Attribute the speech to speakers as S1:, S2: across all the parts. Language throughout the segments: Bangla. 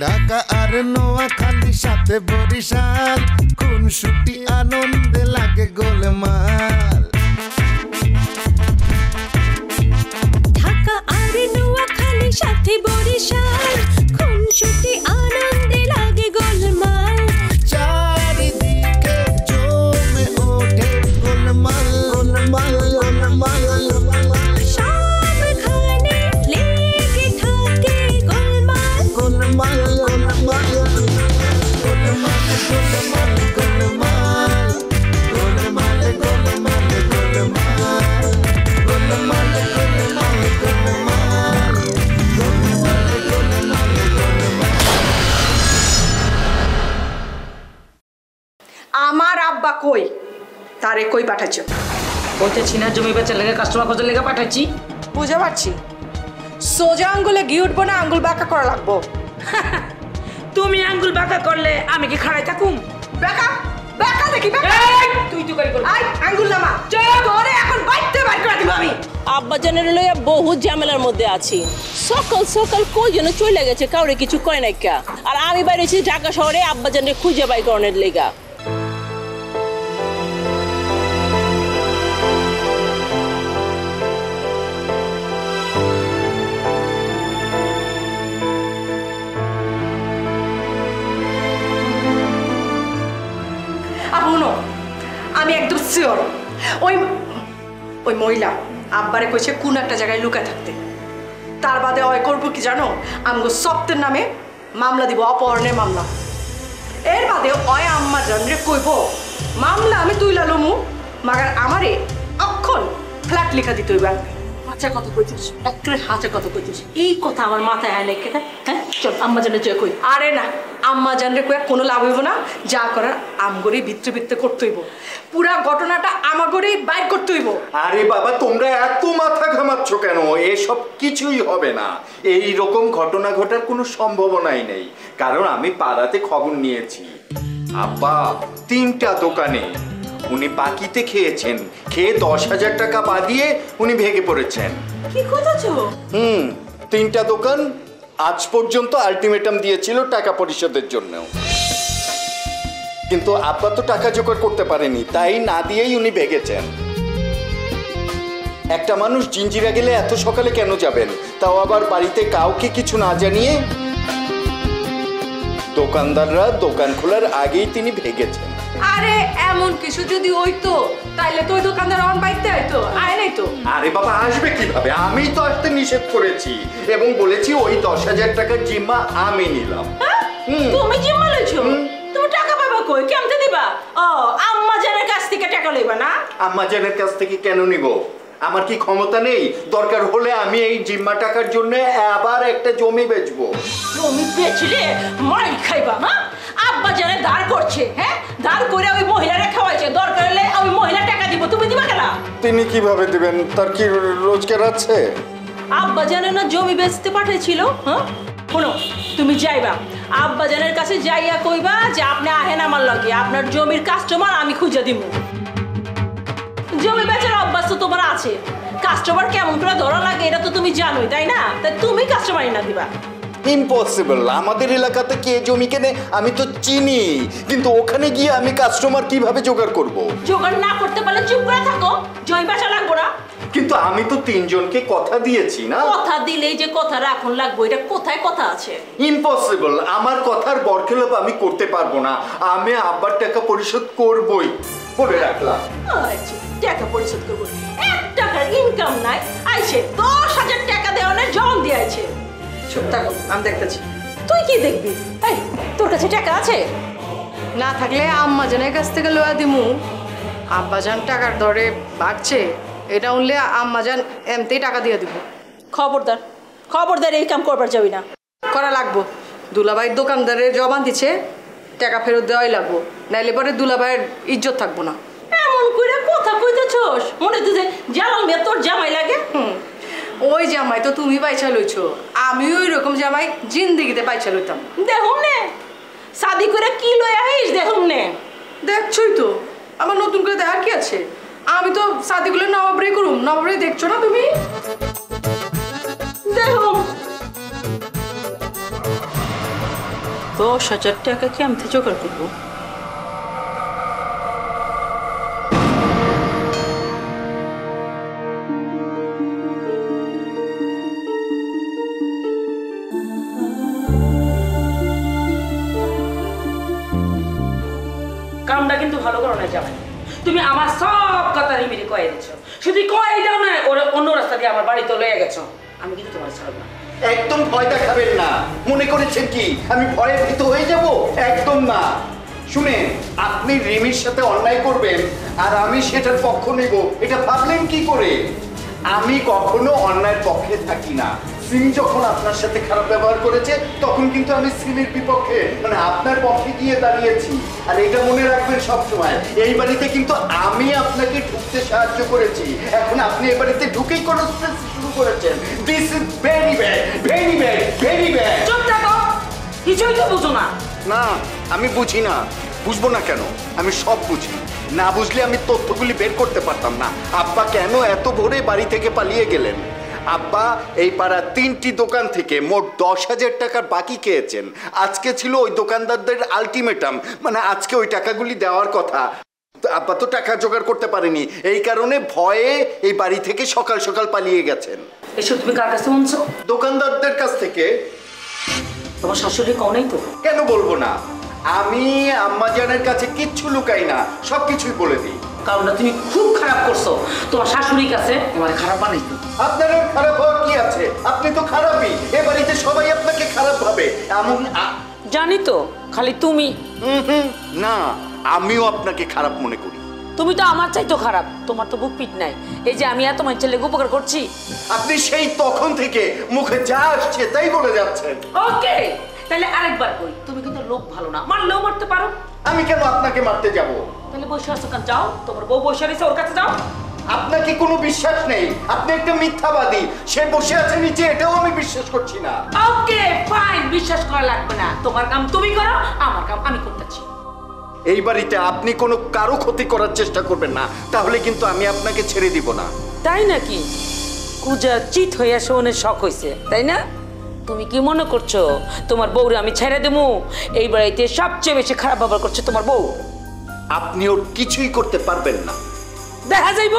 S1: ঢাকা আর নোয়াখালী সাথে বরিশাল, খুনসুটি আনন্দে লাগে গোলমাল।
S2: ঢাকা আর নোয়াখালী সাথে বরিশাল, খুনসুটি আনন্দে লাগে গোলমাল।
S1: চারিদিকে জমে ওঠে গোলমাল গোলমাল গোলমাল গোলমাল,
S2: সবখানে লেগে থাকে গোলমাল
S1: গোলমাল গোলমাল গোলমাল গোলমাল গোলমাল গোলমাল গোলমাল গোলমাল গোলমাল গোলমাল গোলমাল।
S3: আমার আব্বা কই, তারে কই পাঠাচ্ছ?
S4: বলতেছি না জমি বেচার লেগে কাস্টমার খোঁজার লেগে পাঠাচ্ছি।
S3: বুঝতে পারছি, সোজা আঙ্গুলে ঘি উঠবো না আঙ্গুল বাঁকা করা লাগবো?
S4: তুমি আঙ্গুল বাঁকা করলে আমি কি খাড়াই থাকুম?
S3: বাঁকা বাঁকা দেখি বাঁকা।
S4: তুই তো করি
S3: আই আঙ্গুল নামা, তোরে এখন বাইতে বাইর করে দিব আমি।
S5: আব্বাজানের লইয়া বহু ঝামেলার মধ্যে আছি। সকাল সকাল কই যেন চলে গেছে, কাউরে কিছু কয় নাই কা। আর আমি বাইরেছি ঢাকা শহরে আব্বাজানের খুঁজে বাই করণের লেগা।
S3: আবুনো আমি একদম শিওর ওই ওই মহিলা আব্বারে কইছে কোন একটা জায়গায় লুকায় থাকতে। তার বাদে ওই করবো কি জানো, আমগো সপ্তের নামে মামলা দিব, অপহরণের মামলা। এর বাদে ওই আম্মা জানরে কইব মামলা আমি তুইলা লমু, মাগার আমারে অক্ষণ ফ্ল্যাট লেখা দিতে হইবা।
S5: হাঁচা কত কইছিস, একটা হাঁচা কত কইছিস, এই কথা আমার মাথায় আয় নাকি? হ্যাঁ চল আম্মাজানের জয় কই।
S3: আরে না, আম্মা জানরে কইয়া কোনো লাভ হইব না, যা করার আমগরেই ভিতরে ভিতরে করতে হইব, পুরা ঘটনাটা আমাগরেই বাইর করতে হইব।
S6: আরে বাবা তোমরা এত মাথা ঘামাচ্ছ কেন? এসব কিছুই হবে না, এই রকম ঘটনা ঘটার কোনো সম্ভাবনাই নেই। কারণ আমি পাড়াতে খবর নিয়েছি, আব্বা 3টা দোকানে উনি বাকিতে খেয়েছেন, খেয়ে 10,000 টাকা বাদিয়ে উনি ভেঙে পড়েছেন।
S5: কি কথা ছো?
S6: 3টা দোকান আজ পর্যন্ত আলটিমেটাম দিয়েছিল টাকা পরিশোধের জন্য, কিন্তু আব্বা তো টাকা জোগাড় করতে পারেনি, তাই না দিয়েই উনি ভেগেছেন। একটা মানুষ জিঞ্জিরা গেলে এত সকালে কেন যাবেন, তাও আবার বাড়িতে কাউকে কিছু না জানিয়ে? দোকানদাররা দোকান খোলার আগেই তিনি ভেগেছেন।
S3: আরে এমন কিছু যদি হইতো তাইলে তো ওই দোকানদার অন বাইতে হইতো, আয় নাই তো।
S6: আরে বাবা আসবে কিভাবে? আমি তো আসতে নিষেধ করেছি এবং বলেছি ওই 10,000 টাকার জিম্মা আমি নিলাম।
S5: তুমি জিম্মা লইছো? তুমি টাকা পাবা কই, কেমতে দিবা? ও আম্মাজানের কাছ থেকে টাকা লইবা না?
S6: আম্মাজানের কাছ থেকে কেন নিব? আমার কি ক্ষমতা নেই? দরকার হলে আমি এই জিম্মা টাকার জন্য আবার একটা জমি বেচবো।
S5: জমি বেচলে মাইর খাইবা না? আব্বাজানে ধার করছে, হ্যাঁ ধার করে ওই মহিলারা খাওয়াইছে, দরকার হলে ওই মহিলা টাকা দিব, তুমি দিবা কেন?
S6: তিনি কিভাবে দিবেন? তার কি রোজগার আছে?
S5: আব্বাজানে না জমি বেচতে পাঠাইছিল। হ্যাঁ শোনো, তুমি যাইবা আব্বাজানের কাছে যাইয়া কইবা যে আপনি আহেন আমার লগে, আপনার জমির কাস্টমার আমি খুঁজে দিব। জমি বেচার অভ্যাস তো তোমার আছে, কাস্টমার কেমন করে ধরা লাগে এটা তো তুমি জানোই, তাই না? তাই তুমি কাস্টমারই না দিবা।
S6: ইম্পসিবল, আমাদের এলাকাতে কে জমি কেনে আমি তো চিনি, কিন্তু ওখানে গিয়ে আমি কাস্টমার কিভাবে জোগাড় করব?
S5: জোগাড় না করতে পারলে চুপ করে থাকো, জমি বেচা লাগবো না।
S6: কিন্তু আমি তো 3 জনকে কথা দিয়েছি না।
S5: কথা দিলেই যে কথা রাখুন লাগবো, এটা কোথায় কথা আছে?
S6: ইম্পসিবল, আমার কথার বরখেলাপ আমি করতে পারবো না। আমি আব্বার টাকা পরিশোধ করবই বলে রাখলাম।
S5: আচ্ছা টাকা পরিশোধ করবো, 1 টাকার ইনকাম নাই, আইছে 10,000 টাকা দেওয়ানোর জন দিয়েছে।
S3: চুপ থাকো, আমি দেখতেছি।
S5: তুই কি দেখবি? এই তোর কাছে টাকা আছে?
S3: না থাকলে আম্মা জানের কাছ থেকে লয়া দিমু। আব্বাজান টাকার দরে বাড়ছে, এটা উনলে আম্মাজান এমতেই টাকা দিয়ে দিব।
S5: খবরদার খবরদার এই কাম করবার যাবি না।
S3: করা লাগবো, দুলাভাইয়ের দোকানদারের জবান দিচ্ছে, টাকা ফেরত দেওয়াই লাগবো, নাইলে পরে দুলাভাইয়ের ইজ্জত থাকবো না।
S5: এমন করে কথা কইতেছস, মনে তুই জালাল মেয়ে তোর জামাই লাগে?
S3: ওই জামাই তো তুমি পাইছা লইছো, আমিও ওই রকম জামাই জিন্দিগিতে পাইছা লইতাম।
S5: দেখুন নে শাদি করে কি লই আইস, দেখুন নে।
S3: দেখছই তো, আমার নতুন করে দেখার কি আছে? আমি তো শাদিগুলো নবাবরে করুম, নবাবরে দেখছো না তুমি?
S5: দেখুন 10,000 টাকা কি আমি জোগাড় করবো?
S4: কামটা কিন্তু ভালো করো না জামাই, তুমি আমার সব কথা রিমিরি কয়ে দিচ্ছ, শুধু কয়ে দাও না ওরা অন্য রাস্তা দিয়ে আমার বাড়িতে লয়ে গেছো, আমি কিন্তু তোমার ছাড়ব না।
S6: একদম ভয় দেখাবেন না। মনে করেছেন কি আমি ভয়ে ভীত হয়ে যাব? একদম না। শুনেন, আপনি রিমির সাথে অন্যায় করবেন আর আমি সেটার পক্ষ নেব, এটা ভাবলেন কি করে? আমি কখনো অন্যায়ের পক্ষে থাকি না। সিম যখন আপনার সাথে খারাপ ব্যবহার করেছে তখন কিন্তু আমি সিমের বিপক্ষে, মানে আপনার পক্ষে গিয়ে দাঁড়িয়েছি। আর এটা মনে রাখবেন সবসময়, এই বাড়িতে কিন্তু আমি আপনাকে ঢুকতে সাহায্য করেছি, এখন আপনি এই বাড়িতে ঢুকেই কোনো শুরু করেছেন। This is very bad, very bad, very bad.
S4: চুপ থাকো, কিছুই তো বুঝো না।
S6: না, আমি বুঝি না। বুঝবো না কেন? আমি সব বুঝি। না বুঝলে আমি তথ্যগুলি বের করতে পারতাম না। আব্বা কেন এত ভোরে বাড়ি থেকে পালিয়ে গেলেন? আব্বা এই পাড়ার 3টি দোকান থেকে মোট 10,000 টাকার বাকি খেয়েছেন। আজকে ছিল ওই দোকানদারদের আলটিমেটাম, মানে আজকে ওই টাকাগুলি দেওয়ার কথা। আব্বা তো টাকা জোগাড় করতে পারেনি, এই কারণে ভয়ে এই বাড়ি থেকে সকাল সকাল পালিয়ে গেছেন।
S4: এসব তুমি কার কাছে শুনছো?
S6: দোকানদারদের কাছ থেকে।
S4: তোমার শাশুড়ি কও তো?
S6: কেন বলবো না? আমি আম্মাজানের কাছে কিচ্ছু লুকাই না, সবকিছুই বলে দিই।
S4: কারণ তুমি খুব খারাপ করছো, তোমার শাশুড়ির কাছে তোমার খারাপ বানাইতো।
S6: আপনার খারাপ হওয়ার কি আছে? আপনি তো খারাপই, এ বাড়িতে সবাই আপনাকে খারাপ ভাবে। এমন
S4: জানি তো, খালি তুমি।
S6: না, আমিও আপনাকে খারাপ মনে করি।
S4: তুমি তো আমার চাইতো খারাপ, তোমার তো বুক পিট নাই। এই যে আমি এত মানুষের লেগে উপকার করছি।
S6: আপনি সেই তখন থেকে মুখে যা আসছে তাই বলে যাচ্ছেন।
S4: ওকে, তাহলে আরেকবার কই, তুমি কিন্তু লোক ভালো না, মারলেও মারতে পারো।
S6: আমি কেন আপনাকে মারতে যাব?
S4: তাহলে বসে আসো কেন? যাও, তোমার বউ বসে আছে, ওর কাছে যাও।
S6: আপনাকে কোনো বিশ্বাস নেই, আপনি একটা মিথ্যাবাদী। সে বসে আছে নিচে, এটাও আমি বিশ্বাস করছি না।
S4: ওকে ফাইন, বিশ্বাস করা লাগবে না। তোমার কাম তুমি করো, আমার কাম আমি করতেছি।
S6: এই বাড়িতে আপনি কোনো কারো ক্ষতি করার চেষ্টা করবেন না, তাহলে কিন্তু আমি আপনাকে ছেড়ে দিব না।
S4: তাই নাকি? কুজা চিত হইয়া শোনের শখ হয়েছে, তাই না? তুমি কি মনে করছো তোমার বউরে আমি ছেড়ে দেবো? এই বাড়িতে সবচেয়ে বেশি খারাপ ব্যবহার করছে তোমার বউ।
S6: আপনি ওর কিছুই করতে পারবেন না।
S4: দেখা যাইব।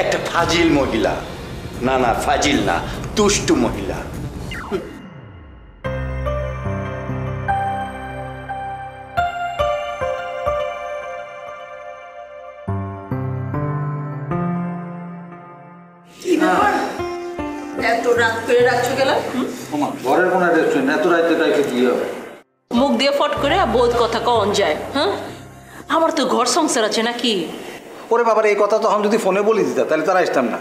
S6: একটা ফাজিল মহিলা। না না, ফাজিল না, দুষ্টু মহিলা।
S5: এত রাত করে রাখছো গেল?
S7: ঘরের কোনো রেস্টুরেন্ট এত রাইতে রাইতে কি হবে?
S5: মুখ দিয়ে ফট করে বহুত কথা কন যায়। হ্যাঁ, আমার তো ঘর সংসার আছে নাকি?
S7: ওরে বাবার, এই কথা তো আমি যদি ফোনে বলে দিতাম তাহলে তারা আসতাম না।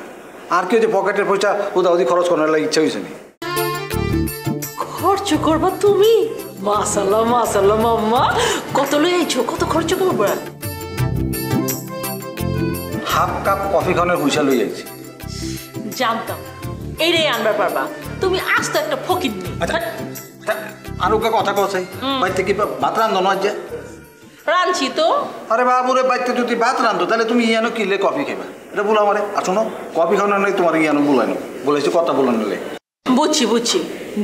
S7: আর কেউ যে পকেটের পয়সা ওদাওদি খরচ করার লাগে ইচ্ছা হয়েছে না।
S5: খরচ করবা তুমি? মাশাআল্লাহ মাশাআল্লাহ মাম্মা, কত লইছো? কত খরচ করবো?
S7: হাফ কাপ কফি খাওয়ানোর পয়সা লই যাচ্ছি।
S5: জানতাম এইটাই আনবার পারবা। তুমি আজ তো একটা ফকির নেই।
S7: আচ্ছা, আর ওকে কথা কচাই বাড়িতে কি ভাত রান্ধো না? যে
S5: রাঁধছি তো।
S7: আরে বাবুরে, বাড়িতে যদি ভাত রান্ধো তাহলে তুমি ইয়ানো কিনলে কফি খেবা, এটা বলো আমারে। আর শোনো, কফি খাওয়ানো নেই তোমার ইয়ানো বলাইনো, বলেছি কথা বলো নিলে।
S5: বুঝছি বুঝছি,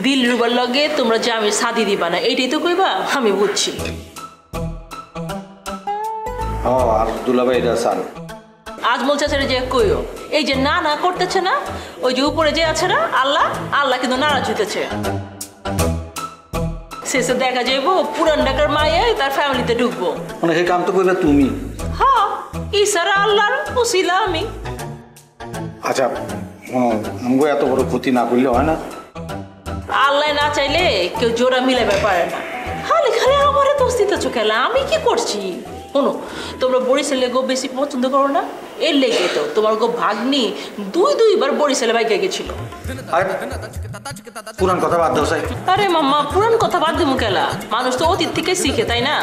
S5: দিল রুবার লগে তোমরা যে আমি শাদি দিবা না, এইটাই তো কইবা। আমি বুঝছি।
S7: ও আর দুলাভাই এটা সান
S5: আজ বলছে যে কইও, এই যে না না করতেছে না, ওই যে উপরে যে আছে না আল্লাহ, আল্লাহ কিন্তু নারাজ হইতেছে। শেষে দেখা যাইব পুরান ঢাকার মায়ে তার ফ্যামিলিতে ঢুকবো।
S7: মানে সেই কাম তো করবে তুমি।
S5: হ্যাঁ, ইসারা আল্লাহর উসিলা আমি।
S7: আচ্ছা, আমগো এত বড় ক্ষতি না করলে হয় না?
S5: আল্লাহ না চাইলে কেউ জোড়া মিলাবে পারে না। খালি খালি আমার দোষ দিতেছো খেলা, আমি কি করছি? শোনো, তোমরা বরিশালে গো বেশি পছন্দ করো না, এর লেগে তো তোমার গো ভাগ্নি দুইবার বরিশালে বাইকে গেছিল।
S7: পুরান কথা বাদ দাও।
S5: আরে মাম্মা, পুরান কথা বাদ দেবো খেলা, মানুষ তো অতীত থেকে শিখে, তাই না?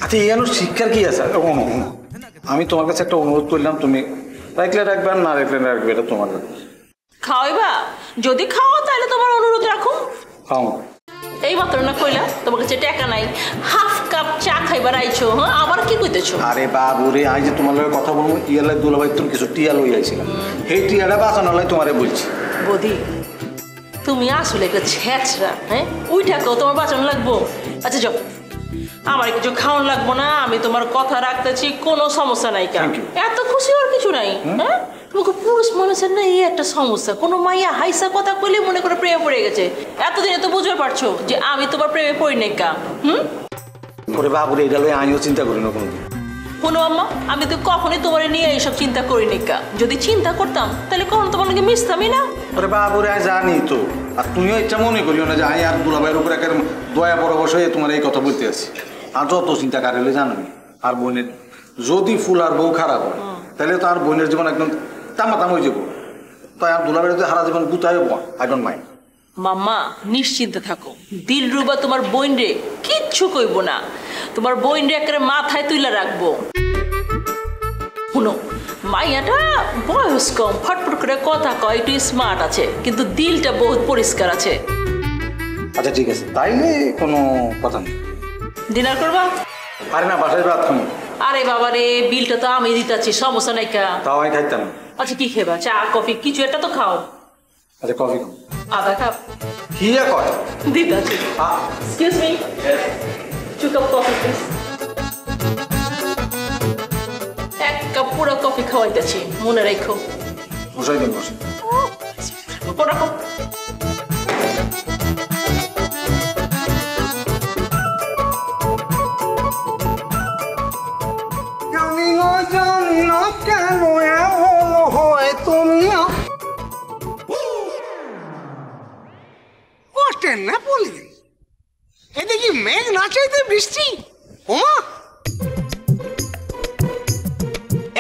S7: আচ্ছা, এর শিক্ষার কি আছে? আমি তোমার কাছে একটা অনুরোধ করলাম, তুমি রাখলে রাখবে আর না রাখলে রাখবে, এটা তোমার।
S5: খাওয়াইবা? যদি খাও তাহলে তোমার অনুরোধ রাখো।
S7: খাও।
S5: এই মাত্র না কইলা তোমার কাছে টাকা নাই, হাফ কাপ চা খাইবার আইছো, হ্যাঁ আবার কি কইতেছো?
S7: আরে বাবু রে, আমি যে তোমার লগে কথা বলবো ইয়ালাই দুলাভাই তোর কিছু টিয়া লই আইছিলাম, সেই টিয়াটা বাঁচানোর লাই তোমারে বলছি।
S5: বৌদি তুমি আসলে একটা ছেঁচড়া, হ্যাঁ উইঠাকেও তোমার বাঁচানো লাগবো। আচ্ছা যাও, আমার কিছু খাওয়ান লাগবো না, আমি তোমার কথা রাখতেছি, কোনো সমস্যা নাই। কেন এত খুশি হওয়ার কিছু নাই, হ্যাঁ তোমাকে পুরুষ মানুষের না এই একটা সমস্যা, কোনো মাইয়া হাইসা কথা কইলে মনে করে প্রেমে পড়ে গেছে। এতদিনে তো বুঝতে পারছো যে আমি তোমার প্রেমে পড়ি নাই কা।
S7: ওরে বাবু রে, এটা লই আমিও চিন্তা করি না কোনোদিন।
S5: শোনো আম্মা, আমি তো কখনোই তোমার নিয়ে এইসব চিন্তা করি নি কা। যদি চিন্তা করতাম তাহলে কখনো তোমার নাকি মিশতামই না।
S7: ওরে বাবু রে, আমি জানি তো, আর তুমিও ইচ্ছা মনে করিও না যে আমি আর দুলাভাইয়ের উপরে একটা দয়া পরবশ হয়ে তোমার এই কথা বলতে আছি। আর যত চিন্তা কারেলে জানোই, আর বোনের যদি ফুল আর বউ খারাপ হয় তাহলে তো আর বোনের জীবন একদম তামাতাম হয়ে যাবো। তাই আর দুলাভাইয়ের যদি হারা জীবন গুতাই হবো, আই ডোন্ট মাইন্ড।
S5: মাম্মা নিশ্চিন্তে থাকো, দিলরুবা তোমার বোন রে কিচ্ছু কইব না, তোমার বোন রে একেবারে মাথায় তুলে রাখবো। শুনো, মাইয়াটা বয়স কম, ফটফট করে কথা কয়, একটু স্মার্ট আছে, কিন্তু দিলটা বহুত পরিষ্কার আছে।
S7: আচ্ছা ঠিক আছে, তাইলে কোনো কথা নেই।
S5: ডিনার করবা?
S7: আরে না, বাসায় রাত খামো।
S5: আরে বাবা রে, বিলটা তো আমি দিতাছি, সমস্যা নাই কা।
S7: তাও আমি খাইতাম।
S5: আচ্ছা কি খেবা, চা কফি কিছু একটা তো খাও।
S7: আচ্ছা কফি খাও।
S5: আধা কাপ
S7: কি কয়
S5: দিতাছি। Excuse me, 2 cup coffee please. 1 cup পুরো কফি খাওয়াইতেছি, মনে রেখো।
S7: বসাই দিন, বসে।
S5: রাখো।
S8: না বললেন এদিকে মেঘ না চাইতে বৃষ্টি। ওমা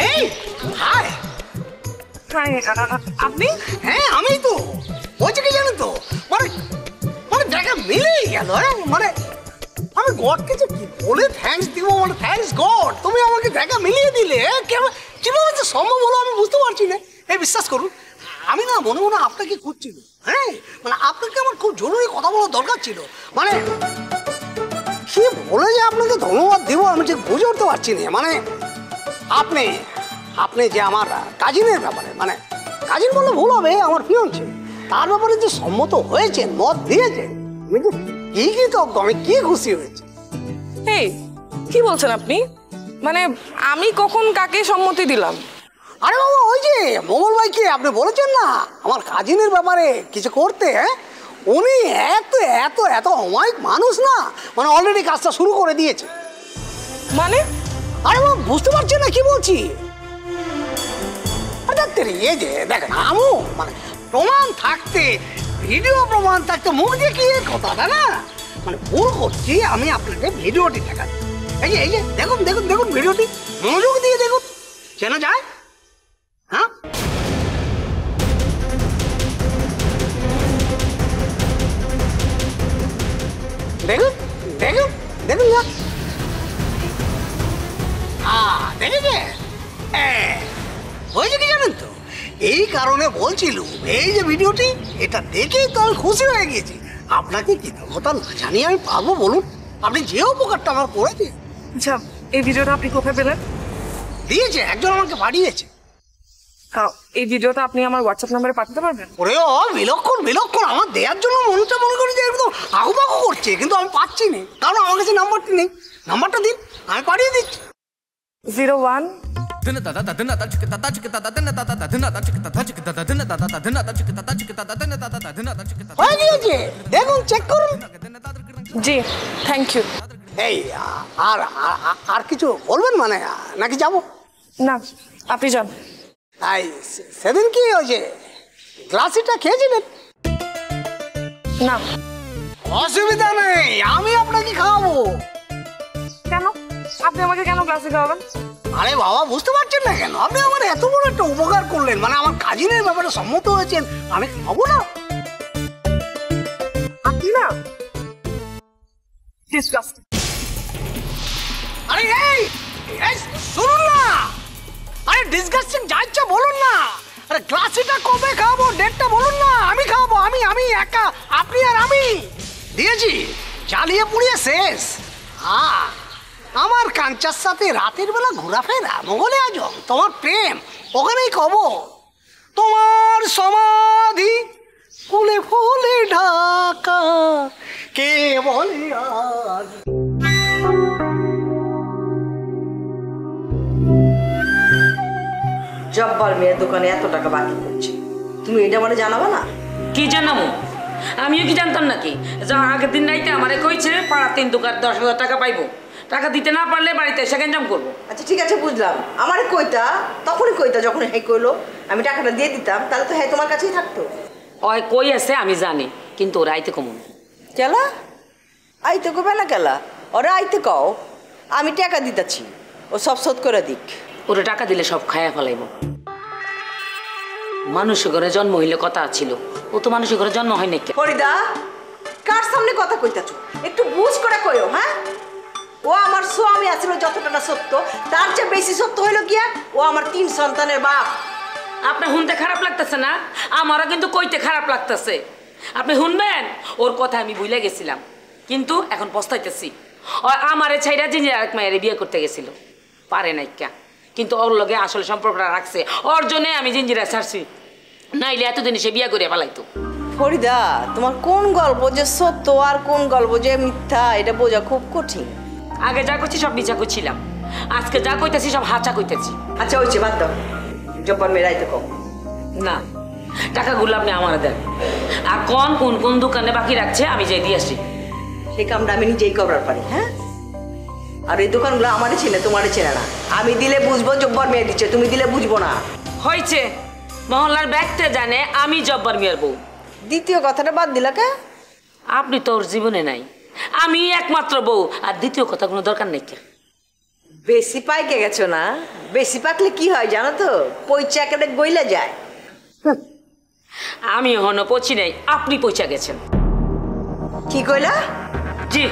S8: এই হাই।
S2: আপনি?
S8: হ্যাঁ আমি তো বলছি কি জানেন তো, মানে মানে দেখা মিলেই গেল। মানে আমি গডকে যে কি বলে থ্যাঙ্কস দিব, মানে থ্যাঙ্কস গড, তুমি আমাকে দেখা মিলিয়ে দিলে। কিভাবে যে সম্ভব হলো আমি বুঝতে পারছি না। এই বিশ্বাস করুন, আমি না মনে মনে আপনাকে খুঁজছিল। হ্যাঁ মানে আপনাকে আমার খুব জরুরি কথা বলার দরকার ছিল। মানে কি বলে যে আপনাকে ধন্যবাদ দেবো আমি ঠিক বুঝে উঠতে পারছি না। মানে আপনি আপনি যে আমার কাজিনের ব্যাপারে, মানে কাজিন বললে ভুল হবে, আমার ফিয়ন্সে, তার ব্যাপারে যে সম্মত হয়েছেন, মত দিয়েছেন, আমি তো কি কৃতজ্ঞ, আমি কি খুশি হয়েছি।
S2: এই কি বলছেন আপনি? মানে আমি কখন কাকে সম্মতি দিলাম?
S8: আরে বাবা, ওই যে মোগল ভাইকে আপনি বলেছেন না আমার কাজিনের ব্যাপারে কিছু করতে। হ্যাঁ উনি এত এত এত অমায়িক মানুষ না, মানে অলরেডি কাজটা শুরু করে দিয়েছে।
S2: মানে
S8: আরে বাবা বুঝতে পারছেন না কি বলছি? এই যে দেখেন আমু, মানে প্রমাণ থাকতে, ভিডিও প্রমাণ থাকতে মুখ দেখিয়ে কথাটা না, মানে ভুল করছি আমি আপনাকে ভিডিওটি দেখাচ্ছি। এই যে দেখুন দেখুন দেখুন ভিডিওটি, মনোযোগ দিয়ে দেখুন, চেনা যায়? হ্যাঁ দেখুন দেখুন দেখুন না, দেখেছে হয়েছে কি জানেন তো, এই কারণে বলছিলুম এই যে ভিডিওটি, এটা দেখেই তো আমি খুশি হয়ে গেছি। আপনাকে কৃতজ্ঞতা না জানিয়ে আমি পারবো বলুন? আপনি যে উপকারটা আমার করেছেন।
S2: আচ্ছা এই ভিডিওটা আপনি কোথায় পেলেন?
S8: দিয়েছে একজন, আমাকে পাঠিয়েছে।
S2: এই ভিডিওটা আপনি আমার হোয়াটসঅ্যাপ নাম্বারে পাঠাতে পারবেন?
S8: ওরে ও বিলক্ষণ বিলক্ষণ, আমার দেওয়ার জন্য মনটা মনে করি যে একদম আগুপাগু করছে, কিন্তু আমি পাচ্ছি না, কারণ আমার কাছে নাম্বারটি নেই। নাম্বারটা দিন, আমি পাঠিয়ে দিচ্ছি।
S2: 01
S8: হয়ে গিয়েছে, দেখুন চেক করুন।
S2: জি থ্যাংক ইউ।
S8: এই আর আর কিছু বলবেন মানে, নাকি যাবো?
S2: না আপনি যান।
S8: তাই সেদিন কি ওই যে গ্লাসিটা খেয়েছিলেন?
S2: না।
S8: অসুবিধা নেই, আমি আপনাকে খাওয়াবো।
S2: কেন? আপনি আমাকে কেন ক্লাসে খাওয়াবেন?
S8: আরে বাবা বুঝতে পারছেন না কেন? আপনি আমার এত বড় একটা উপকার করলেন, মানে আমার কাজিনের ব্যাপারে সম্মত হয়েছেন, আমি খাবো না?
S2: আপনি না ডিসকাস্টিং।
S8: আরে এই শুনুন না, আরে ডিসকাস্টিং যা ইচ্ছা বলুন না। আরে গ্লাসিটা কবে খাবো ডেটটা বলুন না, আমি খাবো। আমি একা, আপনি আর আমি। দিয়েছি, জ্বালিয়ে পুড়িয়ে শেষ। আমার কাঞ্চার সাথে রাতের বেলা ঘোরাফেরা, মঙ্গলে আজম, তোমার প্রেম ওখানেই কব। তোমার সমাধি ফুলে ফুলে ঢাকা, কে বলে আজ।
S3: জব্বার মেয়ের দোকানে এত টাকা বাকি করছে, তুমি এটা মানে জানাবা না?
S4: কি জানাবো? আমিও কি জানতাম নাকি? যা আগের দিন রাইতে আমারে কইছে পাড়া 3 দোকান 10,000 টাকা পাইবো, টাকা দিতে না পারলে বাড়িতে এসে গেঞ্জাম করবো।
S3: আচ্ছা ঠিক আছে, বুঝলাম। আমারে কইতা, তখনই কইতা যখন হে কইলো, আমি টাকাটা দিয়ে দিতাম, তাহলে তো হ্যাঁ তোমার কাছেই থাকতো।
S4: ওই কই আছে আমি জানি, কিন্তু ওরা আইতে কমন।
S3: কেলা আইতে কবে না? কেলা ওরা আইতে কও, আমি টাকা দিতেছি, ও সব শোধ করে দিক।
S4: ওরা টাকা দিলে সব খায়া ফেলাইব। মানুষের ঘরে জন্ম হইলে কথা ছিল, ও তো মানুষের ঘরে জন্ম হয় নাকি?
S3: ফরিদা, কার সামনে কথা কইতাছো? একটু বুঝ করে কইও। হ্যাঁ, ও আমার স্বামী আছিল যতটা না সত্য, তার চেয়ে বেশি সত্য হইলো কি? ও আমার 3 সন্তানের বাপ।
S4: আপনার শুনতে খারাপ লাগতেছে না? আমারও কিন্তু কইতে খারাপ লাগতেছে। আপনি শুনবেন? ওর কথা আমি ভুলে গেছিলাম, কিন্তু এখন পস্তাইতেছি। আমারে ছাইরা জিঞ্জির আরেক মায়ের বিয়ে করতে গেছিল, পারে নাই কা, কিন্তু ওর লগে আসলে সম্পর্কটা রাখছে, ওর জন্যে আমি জিঞ্জিরা ছাড়ছি, নাইলে এতদিন সে বিয়ে করে পালাইতো।
S3: ফরিদা, তোমার কোন গল্প যে সত্য আর কোন গল্প যে মিথ্যা, এটা বোঝা খুব কঠিন।
S4: আগে যা করছি সব মিছা করছিলাম, আজকে যা কইতেছি সব হাঁচা কইতেছি।
S3: আচ্ছা হয়েছে, বাদ দাও। জব্বার মেয়েরাইতে কও
S4: না, টাকাগুলো আপনি আমার দেন, আর কোন কোন কোন দোকানে বাকি রাখছে আমি যাই দিয়ে আসি।
S3: সেই কামটা আমি নিজেই করার পারি। হ্যাঁ, আর এই দোকানগুলো আমারই চেনে, তোমারই চেনে না। আমি দিলে বুঝবো জব্বার মেয়ে দিচ্ছে, তুমি দিলে বুঝবো না।
S4: হয়েছে, মহল্লার ব্যক্তি জানে আমি জব্বার মিয়ার বউ।
S3: দ্বিতীয় কথাটা বাদ দিলা কে?
S4: আপনি তো ওর জীবনে নাই, আমি একমাত্র বউ, আর দ্বিতীয় কথা কোনো দরকার নেই।
S3: বেশি পাইকে গেছো না? বেশি পাকলে কি হয় জানো তো? পয়সা একেবারে গইলা যায়।
S4: আমি এখনো পৌঁছি নাই, আপনি পৌঁছা গেছেন।
S3: কি কইলা?
S4: জি,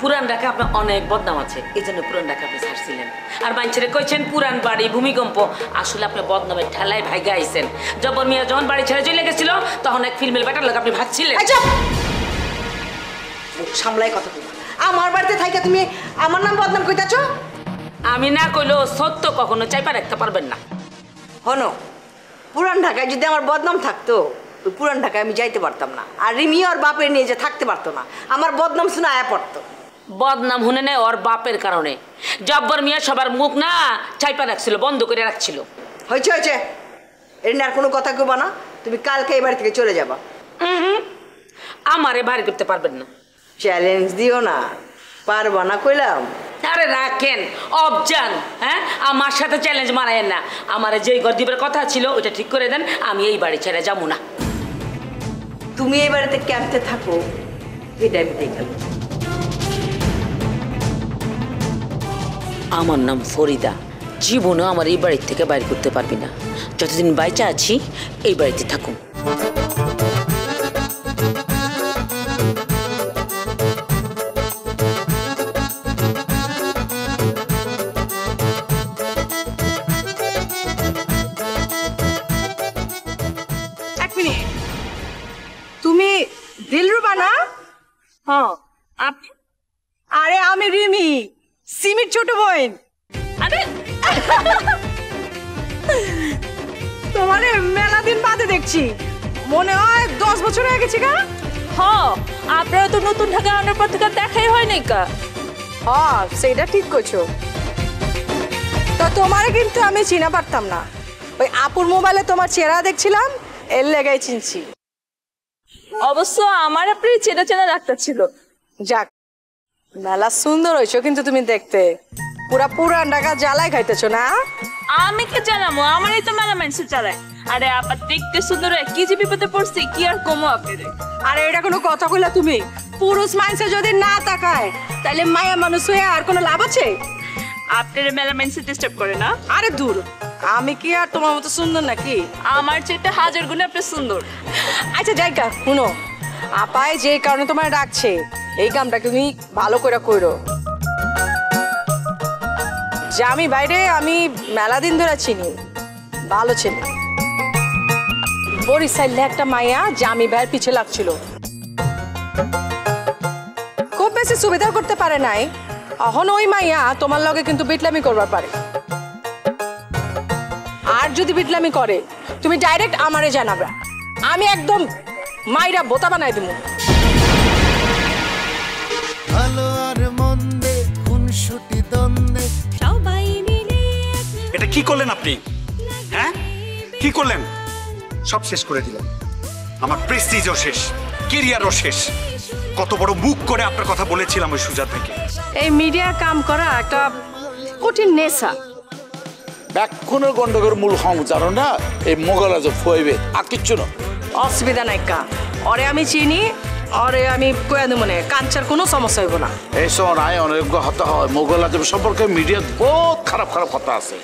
S4: পুরান ঢাকা আপনার অনেক বদনাম আছে, এই জন্য পুরান ঢাকা আপনি ছাড়ছিলেন। আর বাইনছেড়ে কইছেন পুরান বাড়ি ভূমিকম্প, আসলে আপনি বদনামের ঠেলায় ভাইগা আইছেন। জব্বর মিয়া যখন বাড়ি ছেড়ে চলে গেছিল, তখন এক ফিল্মের ব্যাটার লোক আপনি ভাবছিলেন।
S3: সামলাই কথা বল। আমার বাড়িতে থাইকা তুমি আমার নাম বদনাম কইতাছো?
S4: আমি না কইলেও সত্য কখনো চাইপা রাখতে পারবেন না।
S3: হনো, পুরান ঢাকায় যদি আমার বদনাম থাকতো, ওই পুরান ঢাকায় আমি যাইতে পারতাম না, আর রিমি আর বাপের নিয়ে যে থাকতে পারতো না। আমার বদনাম শুনে আয়া পড়তো।
S4: বদনাম হুনে নেয় ওর বাপের কারণে। জব্বর মিয়া সবার মুখ না চাইপা রাখছিল, বন্ধ করে রাখছিল।
S3: হয়েছে হয়েছে, এর নিয়ে আর কোনো কথা কইবা না। তুমি কালকে এই বাড়ি থেকে চলে যাবা।
S4: আমারে বাড়ি করতে পারবেন না।
S3: চ্যালেঞ্জ দিও না, পারবা না কইলাম।
S4: আরে রাখেন অবজান, হ্যাঁ আমার সাথে চ্যালেঞ্জ মারায়েন না। আমার যেই ঘর দিবার কথা ছিল ওইটা ঠিক করে দেন, আমি এই বাড়ি ছেড়ে যাবো না।
S3: তুমি এই বাড়িতে ক্যাম্পে থাকো, এটা আমি দেখলাম।
S4: আমার নাম ফরিদা, জীবনও আমার এই বাড়ির থেকে বাইর করতে পারবি না। যতদিন বাইচা আছি এই বাড়িতে থাকুন।
S3: তুমি দিলরুবা না?
S5: হ্যাঁ, আপনি?
S3: আরে আমি রিমি, সিমির ছোট বোন।
S5: আরে
S3: তোমারে মেলা দিন বাদে দেখছি, মনে হয় 10 বছর হয়ে গেছে গা।
S5: হ্যাঁ, আপনারা তো নতুন ঢাকা আনার পর থেকে দেখাই হয় নাই কা।
S3: হ্যাঁ, সেটা ঠিক কইছো। তো তোমারে কিন্তু আমি চিনা পারতাম না, ওই আপুর মোবাইলে তোমার চেহারা দেখছিলাম, এর লেগাই চিনছি।
S5: অবশ্য আমার আপনি চেনা চেনা ডাক্তার ছিল।
S3: যাক, মেলা সুন্দর হয়েছো কিন্তু তুমি দেখতে, পুরা পুরান ঢাকা জ্বালাই খাইতেছো না?
S5: আমি কি জানাবো, আমারই তো মেলা মানুষের চালায়। আরে আপা দেখতে সুন্দর, কি যে বিপদে পড়ছি কি আর কমো আপনাদের।
S3: আরে এটা কোনো কথা কইলা তুমি? পুরুষ মানুষে যদি না তাকায় তাহলে মায়া মানুষ হয়ে আর কোনো লাভ আছে?
S5: আপনার মেলা মানুষের ডিস্টার্ব করে না?
S3: আরে দূর, আমি কি আর তোমার মতো সুন্দর নাকি?
S5: আমার চেয়ে 1000 গুণে আপনি সুন্দর।
S3: আচ্ছা জায়গা শুনো, আপায় যে কারণে তোমার ডাকছে, এই কামটা তুমি ভালো করে কইরো। জামি বাইরে আমি মেলা দিন ধরে চিনি, ভালো ছেলে। বরিশাইলে একটা মাইয়া জামি ভাইয়ের পিছে লাগছিল,
S2: হয়েছে সুবিধা করতে পারে নাই, এখন ওই মাইয়া তোমার লগে কিন্তু বিটলামি করবার পারে। আর যদি বিটলামি করে তুমি ডাইরেক্ট আমারে জানাবে, আমি একদম মাইরা বোতা বানাই দিব।
S1: ভালো আর মন্দে খুনসুটি দ্বন্দ্বে
S9: এটা কি করলেন আপনি? হ্যাঁ, কি করলেন? সব শেষ করে দিলেন। আমার প্রেস্টিজও শেষ, কেরিয়ারও শেষ। কত বড় মুখ করে আপনার কথা বলেছিলাম ওই সুজাতাকে।
S3: এই মিডিয়া কাম করা একটা কঠিন নেশা।
S10: ব্যাকুণের গন্ডগোর মূল সংজানো না এই মোগলাজ ফুয়াইবে আর কিচ্ছু না।
S3: অসুবিধা নাই কা, ওরে আমি চিনি, ওরে আমি কয়ে দেবো মনে, কাঞ্চার কোনো সমস্যা হইব না।
S10: এই শোন, আয় অনেক হতা হয় মোগলাজ সম্পর্কে মিডিয়া বহুত খারাপ খারাপ কথা আছে।